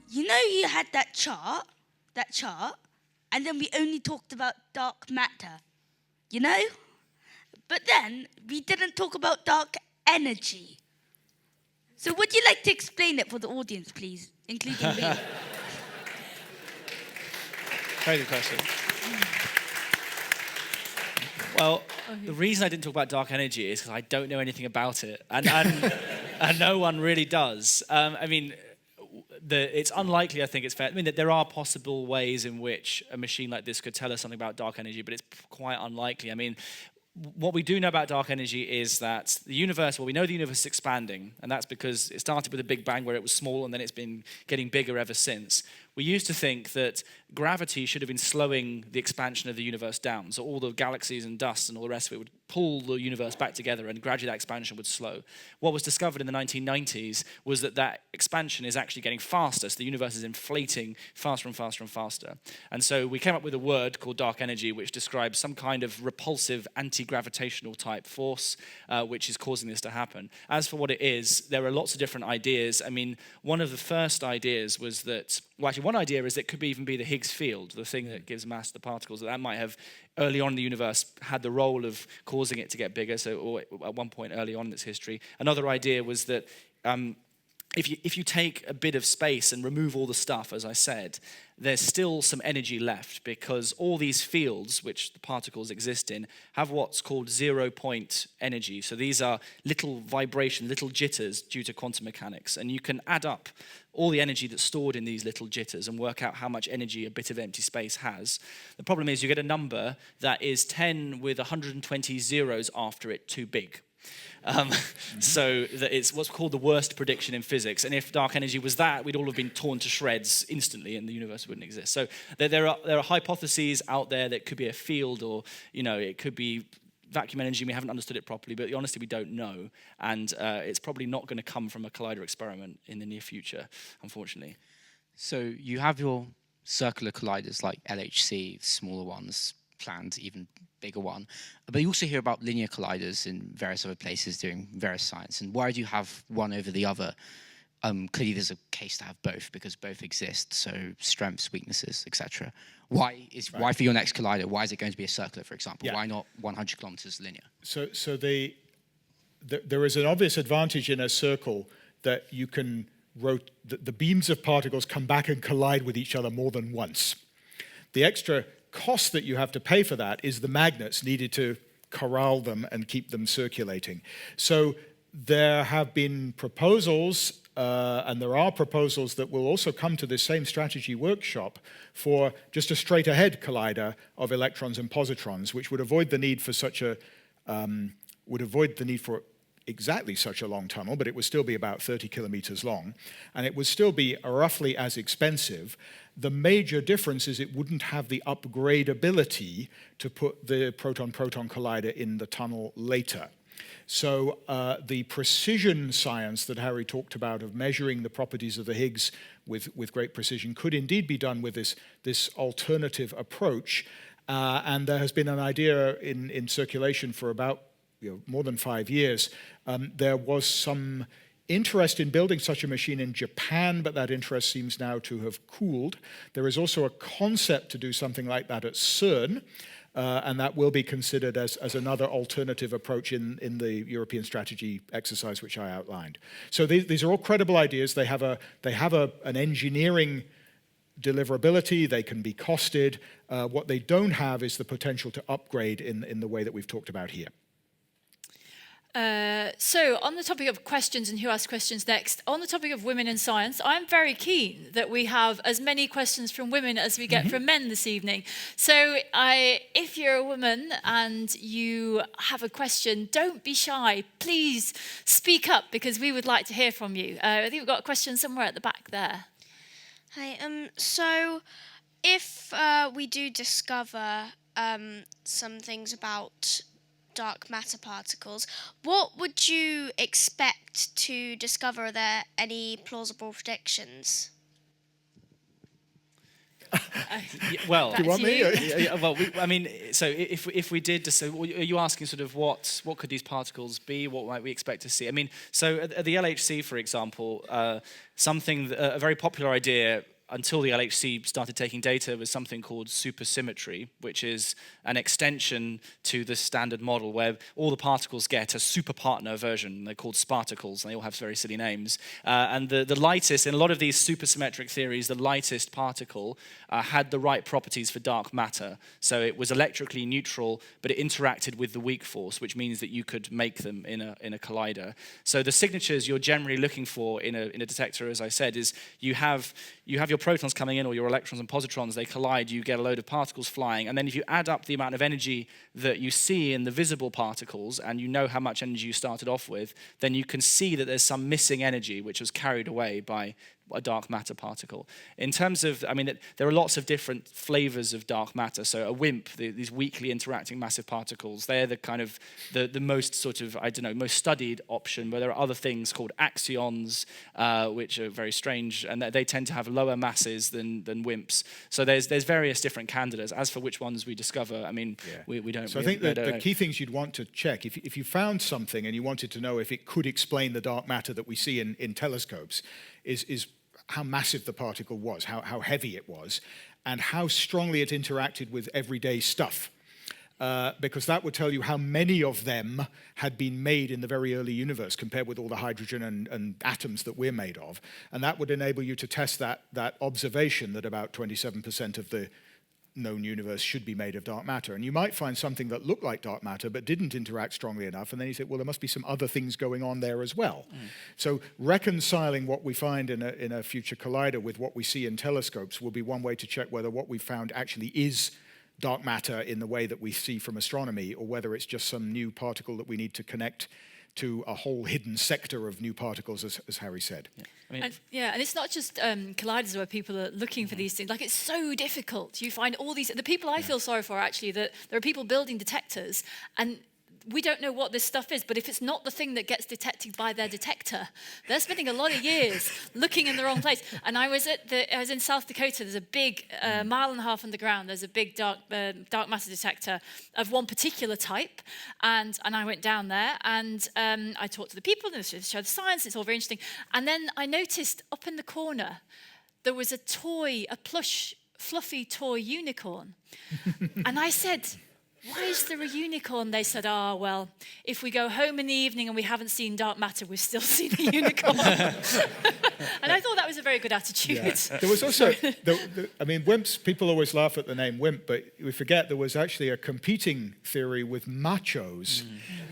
You know, you had that chart, and then we only talked about dark matter, you know? But then we didn't talk about dark energy. So would you like to explain it for the audience, please, including me? Very good question. Well, the reason I didn't talk about dark energy is because I don't know anything about it, and no one really does. I mean, it's unlikely, I think it's fair. I mean, that there are possible ways in which a machine like this could tell us something about dark energy, but it's quite unlikely. I mean, what we do know about dark energy is that the universe, well, we know the universe is expanding, and that's because it started with a Big Bang where it was small, and then it's been getting bigger ever since. We used to think that gravity should have been slowing the expansion of the universe down, so all the galaxies and dust and all the rest of it would pull the universe back together, and gradually that expansion would slow. What was discovered in the 1990s was that expansion is actually getting faster, so the universe is inflating faster and faster and faster. And so we came up with a word called dark energy, which describes some kind of repulsive anti-gravitational type force, which is causing this to happen. As for what it is, there are lots of different ideas. I mean, one of the first ideas was that, well, actually, one idea is it could even be the Higgs Field, the thing that gives mass to the particles. That might have, early on in the universe, had the role of causing it to get bigger, or at one point early on in its history. Another idea was that if you take a bit of space and remove all the stuff, as I said, there's still some energy left, because all these fields, which the particles exist in, have what's called zero-point energy. So these are little vibrations, little jitters due to quantum mechanics. And you can add up all the energy that's stored in these little jitters and work out how much energy a bit of empty space has. The problem is you get a number that is 10 with 120 zeros after it too big. So that it's what's called the worst prediction in physics. And if dark energy was that, we'd all have been torn to shreds instantly and the universe wouldn't exist. So there are hypotheses out there that it could be a field, or it could be vacuum energy. We haven't understood it properly, but honestly, we don't know. And it's probably not going to come from a collider experiment in the near future, unfortunately. So you have your circular colliders like LHC, smaller ones, planned even bigger one. But you also hear about linear colliders in various other places doing various science. And why do you have one over the other? Clearly there's a case to have both, because both exist, so strengths, weaknesses, etc. Why for your next collider, why is it going to be a circular, for example? Yeah. Why not 100 kilometers linear? So there is an obvious advantage in a circle that you can the beams of particles come back and collide with each other more than once. The extra cost that you have to pay for that is the magnets needed to corral them and keep them circulating. So there have been proposals, and there are proposals that will also come to this same strategy workshop for just a straight-ahead collider of electrons and positrons, which would avoid the need for exactly such a long tunnel, but it would still be about 30 kilometers long, and it would still be roughly as expensive. The major difference is it wouldn't have the upgradability to put the proton-proton collider in the tunnel later. So the precision science that Harry talked about of measuring the properties of the Higgs with great precision could indeed be done with this alternative approach. And there has been an idea in circulation for about more than 5 years. There was some interest in building such a machine in Japan, but that interest seems now to have cooled. There is also a concept to do something like that at CERN, and that will be considered as another alternative approach in the European strategy exercise which I outlined. So these are all credible ideas. They have an engineering deliverability. They can be costed. What they don't have is the potential to upgrade in the way that we've talked about here. So on the topic of questions and who asks questions next, on the topic of women in science, I'm very keen that we have as many questions from women as we get from men this evening. So if you're a woman and you have a question, don't be shy. Please speak up, because we would like to hear from you. I think we've got a question somewhere at the back there. Hi. So if we do discover some things about dark matter particles, what would you expect to discover? Are there any plausible predictions? Well, Do you want me? well, I mean, so if we did, so are you asking sort of what could these particles be? What might we expect to see? I mean, so at the LHC, for example, a very popular idea until the LHC started taking data was something called supersymmetry, which is an extension to the standard model where all the particles get a superpartner version. They're called sparticles, and they all have very silly names. And the lightest, in a lot of these supersymmetric theories, the lightest particle had the right properties for dark matter. So it was electrically neutral, but it interacted with the weak force, which means that you could make them in a collider. So the signatures you're generally looking for in a detector, as I said, is you have your protons coming in or your electrons and positrons, they collide, you get a load of particles flying, and then if you add up the amount of energy that you see in the visible particles and you know how much energy you started off with, then you can see that there's some missing energy which was carried away by a dark matter particle. In terms of, I mean, there are lots of different flavors of dark matter. So a WIMP, these weakly interacting massive particles, they're the kind of the most sort of, I don't know, most studied option, but there are other things called axions, which are very strange, and they tend to have lower masses than WIMPs. So there's various different candidates. As for which ones we discover, I mean, we don't. So I think the key things you'd want to check, if you found something and you wanted to know if it could explain the dark matter that we see in telescopes, is how massive the particle was, how heavy it was, and how strongly it interacted with everyday stuff. Because that would tell you how many of them had been made in the very early universe compared with all the hydrogen and atoms that we're made of. And that would enable you to test that observation that about 27% of the known universe should be made of dark matter. And you might find something that looked like dark matter but didn't interact strongly enough, and then you say, well, there must be some other things going on there as well. So reconciling what we find in a future collider with what we see in telescopes will be one way to check whether what we found actually is dark matter in the way that we see from astronomy, or whether it's just some new particle that we need to connect to a whole hidden sector of new particles, as Harry said. Yeah. I mean, and it's not just colliders where people are looking for these things. Like, it's so difficult. You find all these. The people I feel sorry for, actually, that there are people building detectors, and we don't know what this stuff is, but if it's not the thing that gets detected by their detector, they're spending a lot of years looking in the wrong place. And I was in South Dakota. There's a big mile and a half underground. There's a big dark matter detector of one particular type, and I went down there and I talked to the people and they showed the science. It's all very interesting. And then I noticed up in the corner there was a plush, fluffy toy unicorn, and I said, why is there a unicorn? They said, well, if we go home in the evening and we haven't seen dark matter, we've still seen a unicorn. And I thought that was a very good attitude. Yeah. There was also, I mean, WIMPs, people always laugh at the name WIMP, but we forget there was actually a competing theory with machos.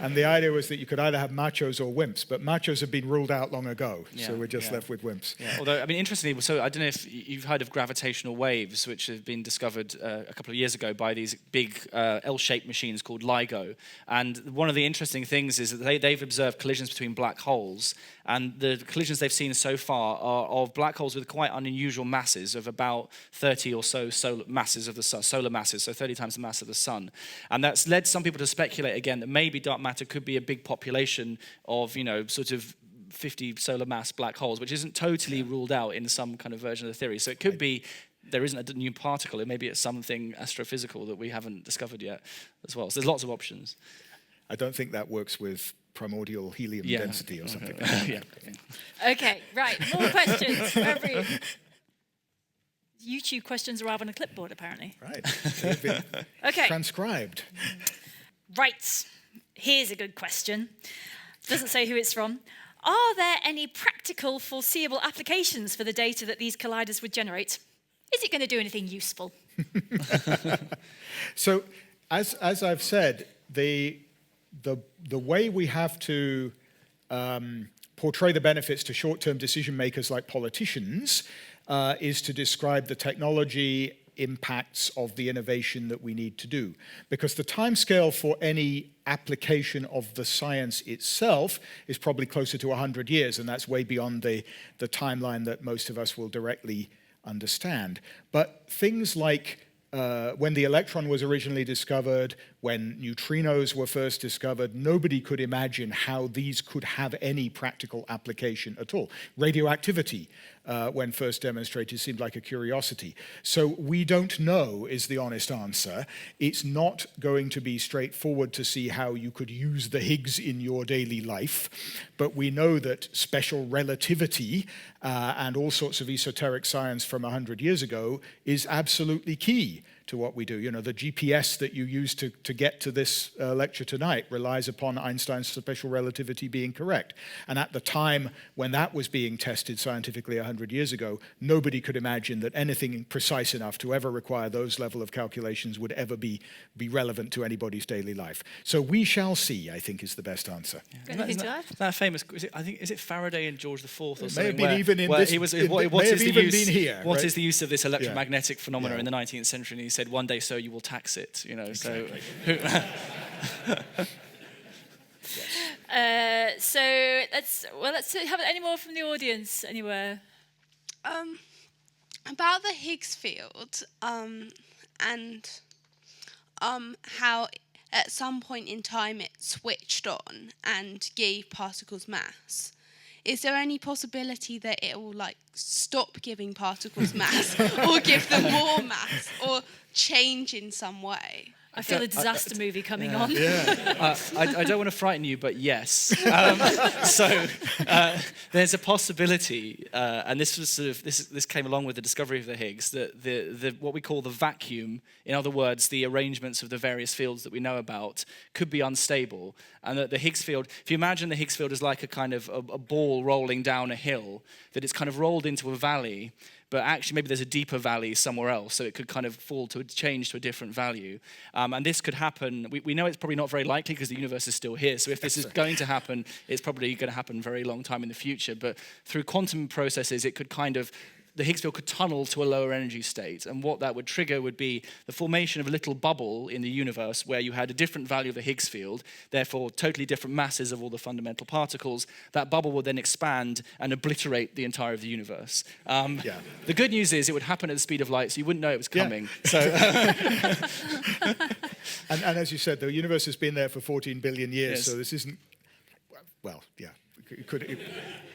And the idea was that you could either have machos or WIMPs, but machos have been ruled out long ago. So we're just left with WIMPs. Yeah. Although, I mean, interestingly, so I don't know if you've heard of gravitational waves, which have been discovered a couple of years ago by these big L-shaped machines called LIGO. And one of the interesting things is that they've observed collisions between black holes, and the collisions they've seen so far are of black holes with quite unusual masses of about 30 or so solar masses of the sun, solar masses, so 30 times the mass of the sun. And that's led some people to speculate again that maybe dark matter could be a big population of, sort of 50 solar mass black holes, which isn't totally ruled out in some kind of version of the theory. So it could be there isn't a new particle, maybe it's something astrophysical that we haven't discovered yet as well. So there's lots of options. I don't think that works with primordial helium density or something. Okay, right, more questions. YouTube questions arrive on a clipboard, apparently. Right, they've been transcribed. Right, here's a good question. Doesn't say who it's from. Are there any practical, foreseeable applications for the data that these colliders would generate? Is it going to do anything useful? So, as I've said, the way we have to portray the benefits to short-term decision makers like politicians is to describe the technology impacts of the innovation that we need to do. Because the timescale for any application of the science itself is probably closer to 100 years, and that's way beyond the timeline that most of us will directly understand. But things like when the electron was originally discovered, when neutrinos were first discovered, nobody could imagine how these could have any practical application at all. Radioactivity, when first demonstrated, seemed like a curiosity. So we don't know is the honest answer. It's not going to be straightforward to see how you could use the Higgs in your daily life, but we know that special relativity and all sorts of esoteric science from 100 years ago is absolutely key to what we do. You know, the GPS that you use to get to this lecture tonight relies upon Einstein's special relativity being correct. And at the time when that was being tested scientifically 100 years ago, nobody could imagine that anything precise enough to ever require those level of calculations would ever be relevant to anybody's daily life. So we shall see, I think, is the best answer. Got anything to add? That famous, is it Faraday and George IV or something? May have been even in this. What is the use of this electromagnetic phenomena in the 19th century? And he said, one day, so you will tax it. You know, exactly. So let's have any more from the audience anywhere. About the Higgs field and how at some point in time it switched on and gave particles mass. Is there any possibility that it will stop giving particles mass or give them more mass or change in some way? I feel a disaster movie coming on. Yeah. I don't want to frighten you, but yes. There's a possibility, and this was this came along with the discovery of the Higgs, that the what we call the vacuum, in other words, the arrangements of the various fields that we know about, could be unstable, and that the Higgs field, if you imagine the Higgs field as like a kind of a ball rolling down a hill, that it's kind of rolled into a valley. But actually maybe there's a deeper valley somewhere else, so it could kind of change to a different value. And this could happen, we know it's probably not very likely because the universe is still here, so if this is going to happen, it's probably going to happen a very long time in the future. But through quantum processes, it could the Higgs field could tunnel to a lower energy state, and what that would trigger would be the formation of a little bubble in the universe where you had a different value of the Higgs field, therefore totally different masses of all the fundamental particles. That bubble would then expand and obliterate the entire of the universe. The good news is it would happen at the speed of light, so you wouldn't know it was coming. So, and as you said, the universe has been there for 14 billion years, so this isn't, well, yeah.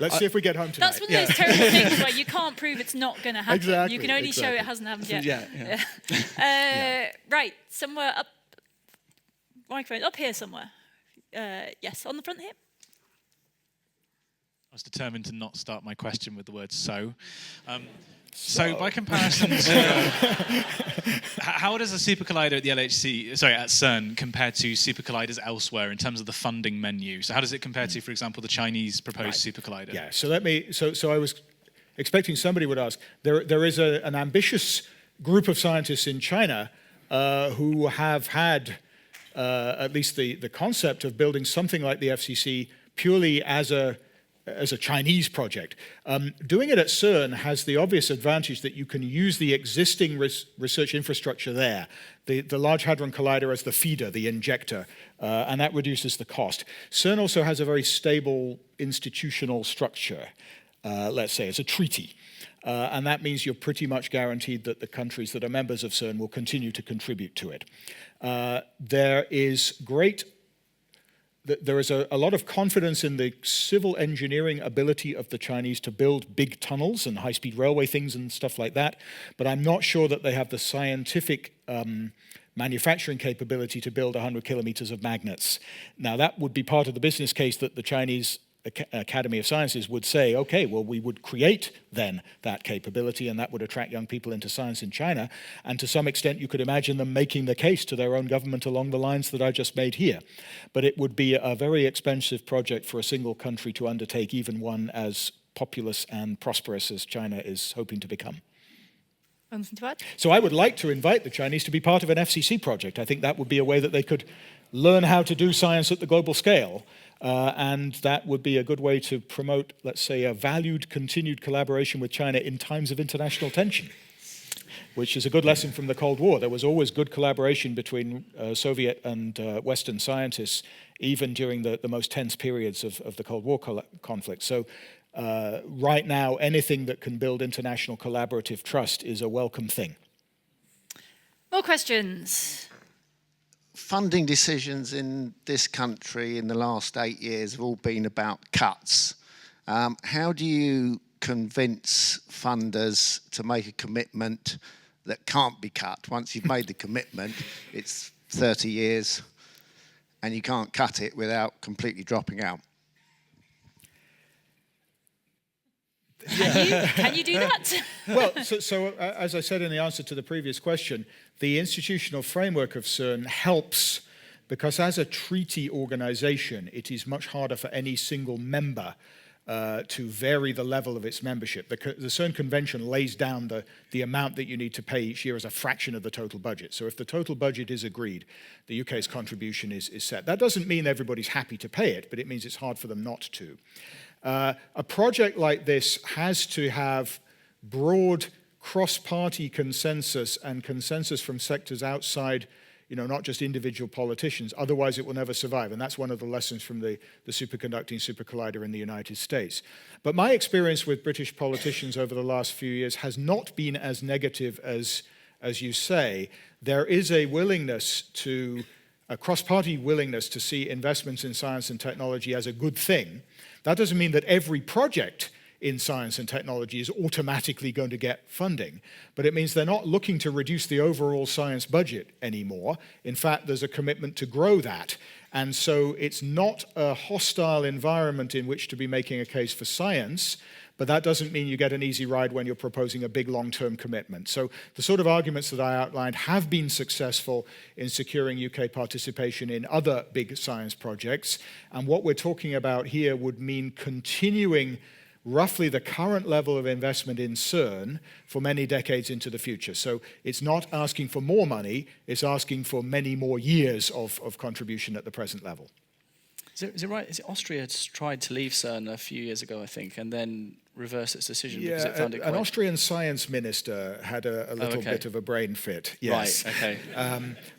Let's see if we get home tonight. That's one of those terrible things where you can't prove it's not going to happen. Exactly, you can only show it hasn't happened yet. Right, somewhere up, microphone up here somewhere. Yes, on the front here. I was determined to not start my question with the word so. So by comparison to how does a supercollider at the at CERN compare to supercolliders elsewhere in terms of the funding menu? So how does it compare to, for example, the Chinese proposed supercollider? Yeah, so I was expecting somebody would ask. There is an ambitious group of scientists in China who have had at least the concept of building something like the FCC purely as a Chinese project. Doing it at CERN has the obvious advantage that you can use the existing research infrastructure there, the Large Hadron Collider as the feeder, the injector, and that reduces the cost. CERN also has a very stable institutional structure, let's say. It's a treaty. And that means you're pretty much guaranteed that the countries that are members of CERN will continue to contribute to it. There is a lot of confidence in the civil engineering ability of the Chinese to build big tunnels and high-speed railway things and stuff like that, but I'm not sure that they have the scientific manufacturing capability to build 100 kilometers of magnets. Now, that would be part of the business case that the Chinese Academy of Sciences would say, okay, well, we would create then that capability, and that would attract young people into science in China. And to some extent, you could imagine them making the case to their own government along the lines that I just made here. But it would be a very expensive project for a single country to undertake, even one as populous and prosperous as China is hoping to become. Anything to add? So I would like to invite the Chinese to be part of an FCC project. I think that would be a way that they could learn how to do science at the global scale. And that would be a good way to promote, let's say, a valued continued collaboration with China in times of international tension, which is a good lesson from the Cold War. There was always good collaboration between Soviet and Western scientists, even during the most tense periods of the Cold War conflict. So right now, anything that can build international collaborative trust is a welcome thing. More questions? Funding decisions in this country in the last 8 years have all been about cuts. How do you convince funders to make a commitment that can't be cut? Once you've made the commitment, it's 30 years, and you can't cut it without completely dropping out. Can you do that? Well, so as I said in the answer to the previous question, the institutional framework of CERN helps because as a treaty organization, it is much harder for any single member to vary the level of its membership. The CERN Convention lays down the amount that you need to pay each year as a fraction of the total budget. So if the total budget is agreed, the UK's contribution is set. That doesn't mean everybody's happy to pay it, but it means it's hard for them not to. A project like this has to have broad cross-party consensus and consensus from sectors outside, not just individual politicians. Otherwise, it will never survive. And that's one of the lessons from the superconducting supercollider in the United States. But my experience with British politicians over the last few years has not been as negative as you say. There is a willingness a cross-party willingness to see investments in science and technology as a good thing. That doesn't mean that every project in science and technology is automatically going to get funding, but it means they're not looking to reduce the overall science budget anymore. In fact, there's a commitment to grow that. And so it's not a hostile environment in which to be making a case for science, but that doesn't mean you get an easy ride when you're proposing a big long-term commitment. So the sort of arguments that I outlined have been successful in securing UK participation in other big science projects. And what we're talking about here would mean continuing roughly the current level of investment in CERN for many decades into the future. So it's not asking for more money, it's asking for many more years of contribution at the present level. Is it right? Is it Austria tried to leave CERN a few years ago, I think, and then reversed its decision because it found it quite... An Austrian science minister had a little bit of a brain fit. Yes. Right. Okay.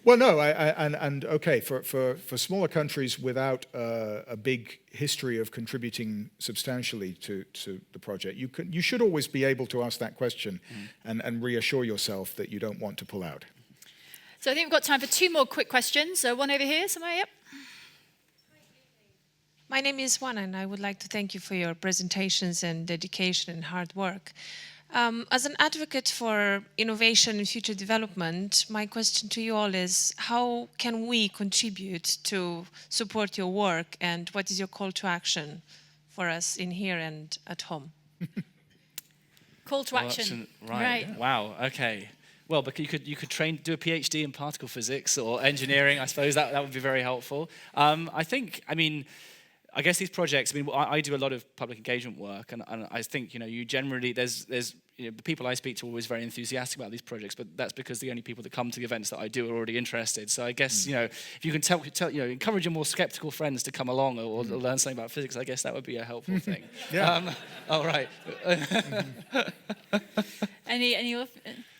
Well, no, okay, for smaller countries without a big history of contributing substantially to the project, you should always be able to ask that question and reassure yourself that you don't want to pull out. So I think we've got time for two more quick questions. So one over here, somewhere, yep. My name is Juana, and I would like to thank you for your presentations and dedication and hard work. As an advocate for innovation and future development, my question to you all is, how can we contribute to support your work, and what is your call to action for us in here and at home? Call to action. Right. Wow, okay. Well, but you could do a PhD in particle physics or engineering. I suppose that would be very helpful. I guess these projects, I do a lot of public engagement work, and I think, you generally, there's the people I speak to are always very enthusiastic about these projects, but that's because the only people that come to the events that I do are already interested. So I guess, if you can encourage your more skeptical friends to come along or learn something about physics, I guess that would be a helpful thing. Yeah. All right. Any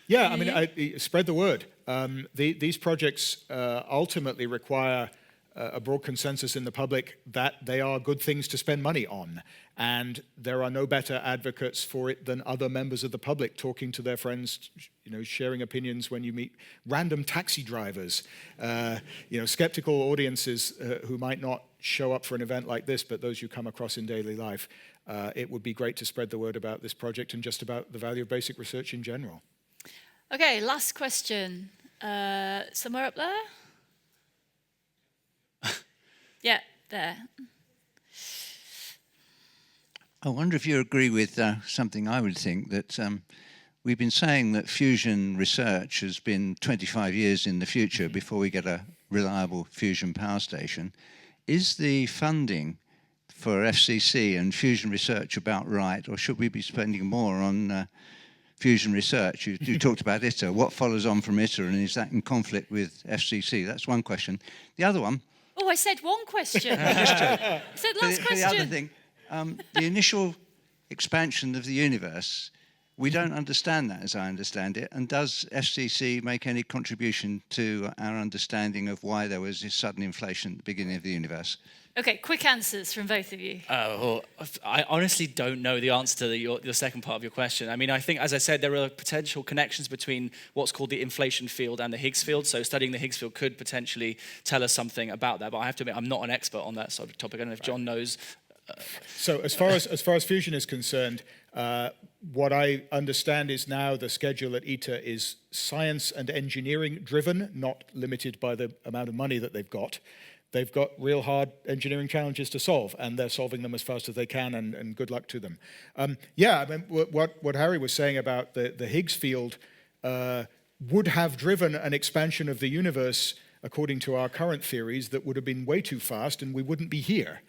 Yeah, spread the word. These projects ultimately require a broad consensus in the public that they are good things to spend money on. And there are no better advocates for it than other members of the public talking to their friends, sharing opinions when you meet random taxi drivers, skeptical audiences who might not show up for an event like this, but those you come across in daily life. It would be great to spread the word about this project and just about the value of basic research in general. Okay, last question. Somewhere up there? Yeah, there. I wonder if you agree with something I would think, that we've been saying that fusion research has been 25 years in the future before we get a reliable fusion power station. Is the funding for FCC and fusion research about right, or should we be spending more on fusion research? You talked about ITER. What follows on from ITER, and is that in conflict with FCC? That's one question. The other one... Oh, I said one question. I said last question. The other thing, the initial expansion of the universe, we don't understand that as I understand it. And does FCC make any contribution to our understanding of why there was this sudden inflation at the beginning of the universe? Okay, quick answers from both of you. I honestly don't know the answer to the second part of your question. I think, as I said, there are potential connections between what's called the inflation field and the Higgs field. So studying the Higgs field could potentially tell us something about that. But I have to admit, I'm not an expert on that sort of topic. I don't know if John knows So as far as fusion is concerned, what I understand is now the schedule at ITER is science and engineering driven, not limited by the amount of money that they've got. They've got real hard engineering challenges to solve, and they're solving them as fast as they can, and good luck to them. Yeah, I mean, what Harry was saying about the Higgs field would have driven an expansion of the universe according to our current theories that would have been way too fast, and we wouldn't be here.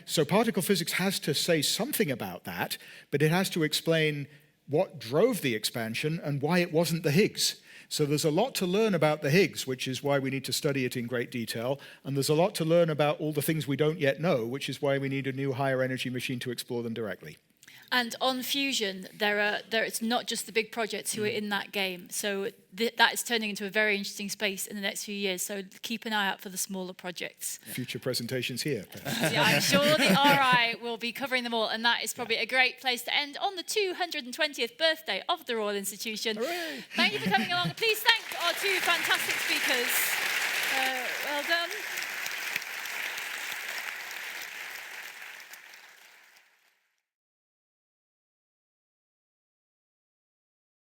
So particle physics has to say something about that, but it has to explain what drove the expansion and why it wasn't the Higgs. So there's a lot to learn about the Higgs, which is why we need to study it in great detail, and there's a lot to learn about all the things we don't yet know, which is why we need a new higher energy machine to explore them directly. And on fusion, it's not just the big projects who are in that game. So that is turning into a very interesting space in the next few years. So keep an eye out for the smaller projects. Future presentations here. Yeah, I'm sure the RI will be covering them all. And that is probably a great place to end on the 220th birthday of the Royal Institution. Hooray! Thank you for coming along. Please thank our two fantastic speakers. Well done.